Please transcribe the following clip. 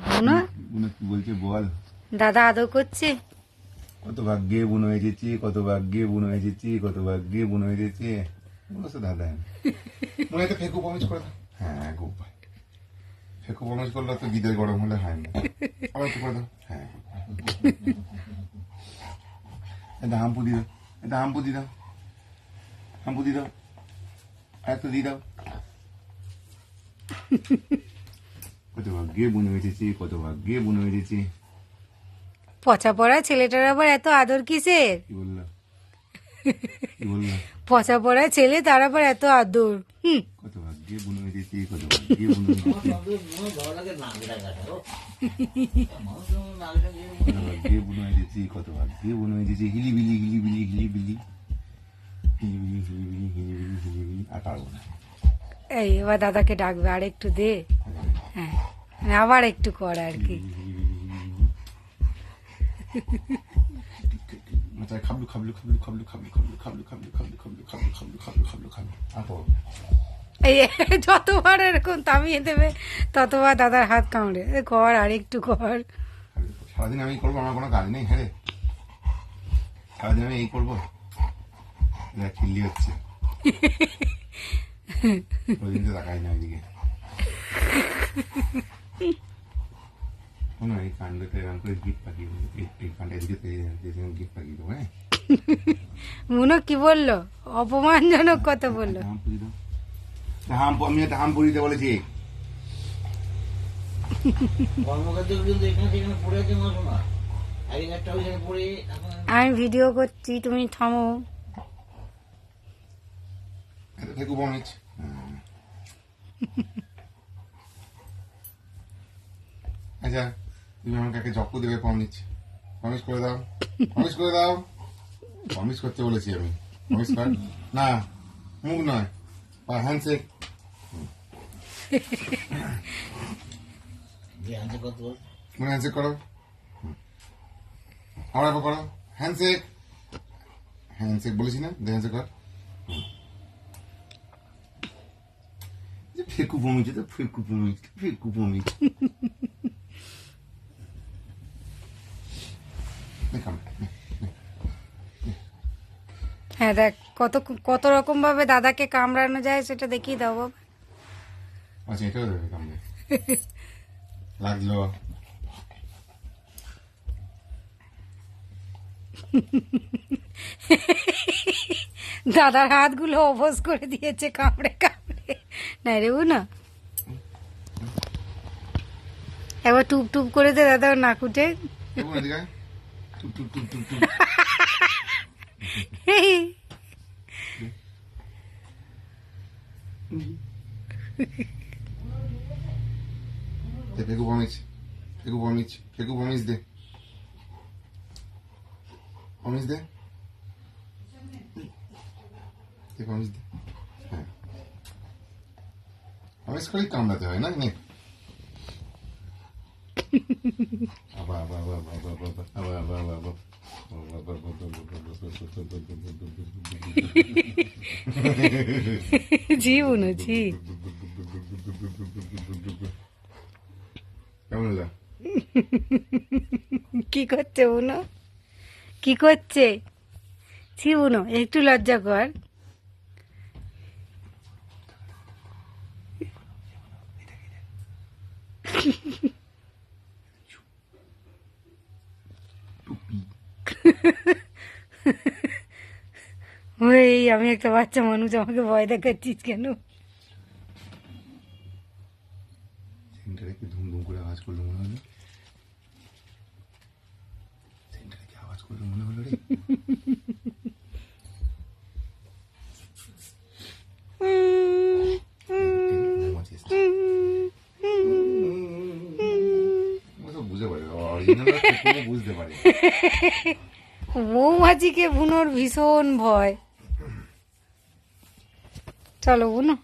বুনো বুনো কি বলছে বল। দাদা আদর করছে। কত ভাগ্যে বুনো এসেছি, কত ভাগ্যে বুনো এসেছি, কত ভাগ্যে বুনো এসেছি। বলছে দাদা মনে হয় ফেকু প্রমিস করে দাও। হ্যাঁ গো ভাই, ফেকু প্রমিস করলে তো গিদের গরম হলে হয় না। আবার একটু করে দাও। হ্যাঁ এটা হাম্পু দিয়ে দাও, এটা হাম্পু দিয়ে দাও, হাম্পু দিয়ে দাও, আর একটা দিয়ে দাও। কত ভাগ্যে বুনো এসেছি, কত ভাগ্যে বুনো এসেছি। পচা পড়া ছেলেটার আবার এত আদর কিসের? কি বললো, কি বললো? পচা পড়া ছেলে তার আবার এত আদর। কত ভাগ্যে বুনো এসেছি, কত ভাগ্যে বুনো এসেছি, কত ভাগ্যে বুনো এসেছি, কত ভাগ্যে বুনো এসেছি। হিলিবিলি হিলিবিলি হিলিবিলি হিলিবিলি হিলিবিলি হিলিবিলি হিলিবিলি। আর পারবো না। এই এবার দাদাকে ডাকবে, আর একটু দে। হ্যাঁ মানে আবার একটু কর আর কি। খাবলু খাবলু খাবলু খাবলু খাবলু খাবলু খাবলু খাবলু খাবলু খাবলু খাবলু খাবলু খাবলু খাবলু খাবলু। আর পারবো না। এই যতবার এরকম থামিয়ে দেবে ততবার দাদার হাত কামড়ে কর, আর একটু কর। সারাদিন আমি করবো, আমার কোনো কাজ নেই। হ্যাঁ রে, সারাদিন আমি এই করবো। খিল্লি হচ্ছে, ওইদিন তো তাকাই না ওইদিকে। শোনো এই কাণ্ডটা এরকম করে গিফট পাঠিয়ে দেবো, এই কাণ্ডটা এদিকে গিফট পাঠিয়ে দেবো। হ্যাঁ মুনো কি বললো? অপমানজনক কথা বললো। হাম পুরি দাও, আমি একটা হাম পুরি দিতে বলেছি। আমি ভিডিও করছি, তুমি থামো। ফেকু প্রমিস। আচ্ছা তুমি আমাকে একটা জক্কু দেবে, প্রমিস, প্রমিস করে দাও, প্রমিস করে দাও। প্রমিস করতে বলেছি আমি, প্রমিস কর না, মুখ নয়, হ্যান্ডশেক। মনে হ্যান্ডশেক করো, আবার একবার করো হ্যান্ডশেক। হ্যান্ডশেক বলেছি না, হ্যান্ডশেক কর। ফেকু প্রমিস, তো ফেকু প্রমিস, ফেকু প্রমিস। হ্যাঁ দেখ কত কত রকম ভাবে দাদাকে কামড়ানো যায় সেটা দেখিয়ে দাও বাবা। আচ্ছা এটাও দেবে কামড়ে লাগলো। দাদার হাতগুলো অবশ করে দিয়েছে কামড়ে কামড়ে। না রে না, একবার টুপ টুপ করে দে দাদা নাকুটে। টুপ টুপ টুপ টুপ টুপ। ফেকু প্রমিস, ফেকু প্রমিস, ফেকু প্রমিস দে, প্রমিস দে, প্রমিস দে। হ্যাঁ প্রমিস করেই কামড়াতে হয় না। নে আবার আবার আবার আবার আবার আবার আবার আবার জি বুনো জি। কেমন হলো? কি করছে বুনো, কি করছে? ছি বুনো একটু লজ্জা কর। ওই আমি একটা বাচ্চা মানুষ, আমাকে ভয় দেখাচ্ছিস কেন? সেন্টারে কি ধুম ধুম করে আওয়াজ করলো মনে হলো? সেন্টারে কি আওয়াজ করলো মনে হলো রে? বুঝতে পারে, বুঝতে পারে। মৌমাছিকে বুনোর ভীষণ ভয়। চলো বুনো।